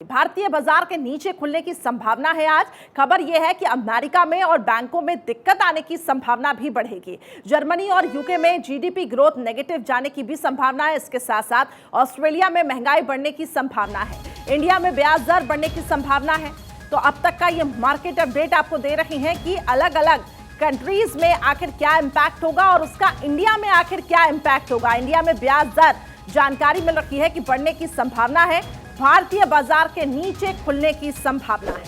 भारतीय बाजार के नीचे खुलने की संभावना है। आज खबर यह है कि अमेरिका में और बैंकों में दिक्कत आने की संभावना भी बढ़ेगी। जर्मनी और यूके में जीडीपी ग्रोथ नेगेटिव जाने की भी संभावना है। इसके साथ साथ ऑस्ट्रेलिया में महंगाई बढ़ने की संभावना है। इंडिया में ब्याज दर बढ़ने की संभावना है। तो अब तक का ये मार्केट अपडेट आपको दे रहे हैं कि अलग अलग कंट्रीज में आखिर क्या इंपैक्ट होगा और उसका इंडिया में आखिर क्या इंपैक्ट होगा। इंडिया में ब्याज दर जानकारी मिल रही है कि बढ़ने की संभावना है। भारतीय बाजार के नीचे खुलने की संभावना है।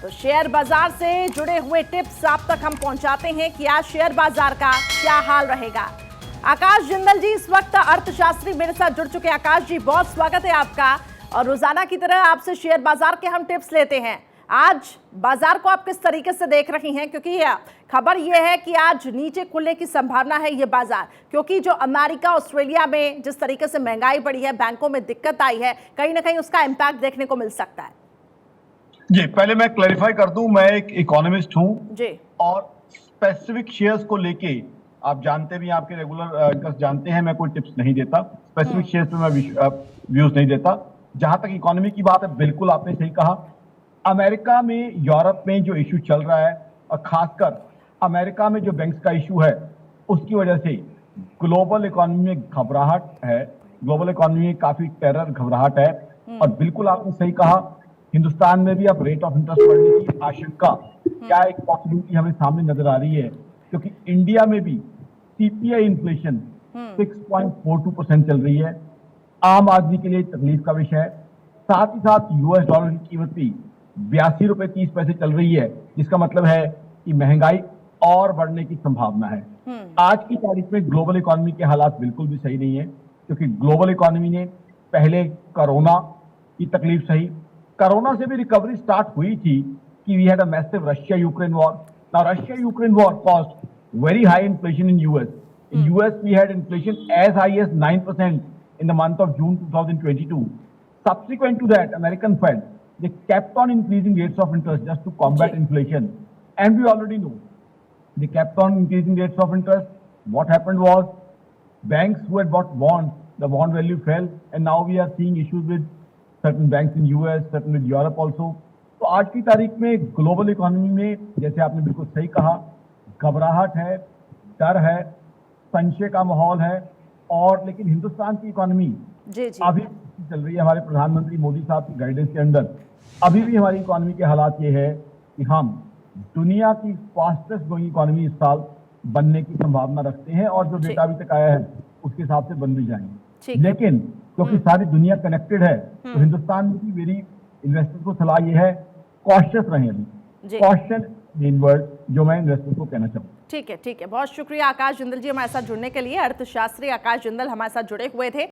तो शेयर बाजार से जुड़े हुए टिप्स आप तक हम पहुंचाते हैं कि आज शेयर बाजार का क्या हाल रहेगा। आकाश जिंदल जी इस वक्त अर्थशास्त्री मेरे साथ जुड़ चुके हैं। आकाश जी, बहुत स्वागत है आपका। और रोजाना की तरह आपसे शेयर बाजार के हम टिप्स लेते हैं। आज बाजार को आप किस तरीके से देख रही हैं, क्योंकि खबर यह है कि आज नीचे खुलने की संभावना है ये बाजार, क्योंकि जो अमेरिका ऑस्ट्रेलिया में जिस तरीके से महंगाई बढ़ी है, बैंकों में दिक्कत आई है, कहीं ना कहीं उसका इंपैक्ट देखने को मिल सकता है। जी, पहले मैं क्लैरिफाई कर दूं, मैं एक इकोनॉमिस्ट हूं जी, और स्पेसिफिक शेयर्स को लेके आप जानते भी, आपके रेगुलर जानते हैं, मैं कोई टिप्स नहीं देता। स्पेसिफिक शेयर्स पे मैं व्यूज नहीं देता। जहां तक इकोनॉमी की बात है, बिल्कुल आपने सही कहा। अमेरिका में, यूरोप में जो इशू चल रहा है और खासकर अमेरिका में जो बैंक्स का इशू है, उसकी वजह से ग्लोबल इकोनॉमी में घबराहट है। ग्लोबल इकोनॉमी में काफी टेरर, घबराहट है। और बिल्कुल आपने सही कहा, हिंदुस्तान में भी अब रेट ऑफ इंटरेस्ट बढ़ने की आशंका, क्या एक पॉसिबिलिटी हमें सामने नजर आ रही है, क्योंकि इंडिया में भी सीपीआई इन्फ्लेशन 6.42% चल रही है। आम आदमी के लिए तकलीफ का विषय है। साथ ही साथ यूएस डॉलर की कीमत भी 82 रुपए 30 पैसे चल रही है, जिसका मतलब है कि महंगाई और बढ़ने की संभावना है। आज की तारीख में ग्लोबल इकोनॉमी के हालात बिल्कुल भी सही नहीं है, क्योंकि ग्लोबल इकोनॉमी ने पहले कोरोना की तकलीफ सही, कोरोना से भी रिकवरी स्टार्ट हुई थी कि we had a massive Russia Ukraine war. Now Russia Ukraine war cost very high inflation in US. In US, we had inflation as high as 9% in the month of June 2022. Subsequent to that, American Fed, they kept on increasing rates of interest just to combat inflation. And we already know, they kept on increasing rates of interest. What happened was, banks who had bought bonds, the bond value fell, and now we are seeing issues with certain banks in US, certain with Europe also. तो आज की तारीख में global economy में, जैसे आपने बिल्कुल सही कहा, घबराहट है, डर है, संशय का माहौल है। और लेकिन हिंदुस्तान की इकोनॉमी अभी चल रही है हमारे प्रधानमंत्री मोदी साहब की गाइडेंस के अंदर। अभी भी हमारी इकोनॉमी के हालात ये है कि हम दुनिया की फास्टेस्ट ग्रोइंग इकोनॉमी इस साल बनने की संभावना रखते हैं, और जो डेटा अभी तक आया है उसके हिसाब से बन भी जाएंगे। लेकिन क्योंकि सारी दुनिया कनेक्टेड है, तो हिंदुस्तान में मेरी इन्वेस्टर्स को सलाह ये है, कॉशियस रहें। अभी कॉशन मेन वर्ड जो मैं इन्वेस्टर्स को कहना चाहूँ। ठीक है, ठीक है, बहुत शुक्रिया आकाश जिंदल जी हमारे साथ जुड़ने के लिए। अर्थशास्त्री आकाश जिंदल हमारे साथ जुड़े हुए थे।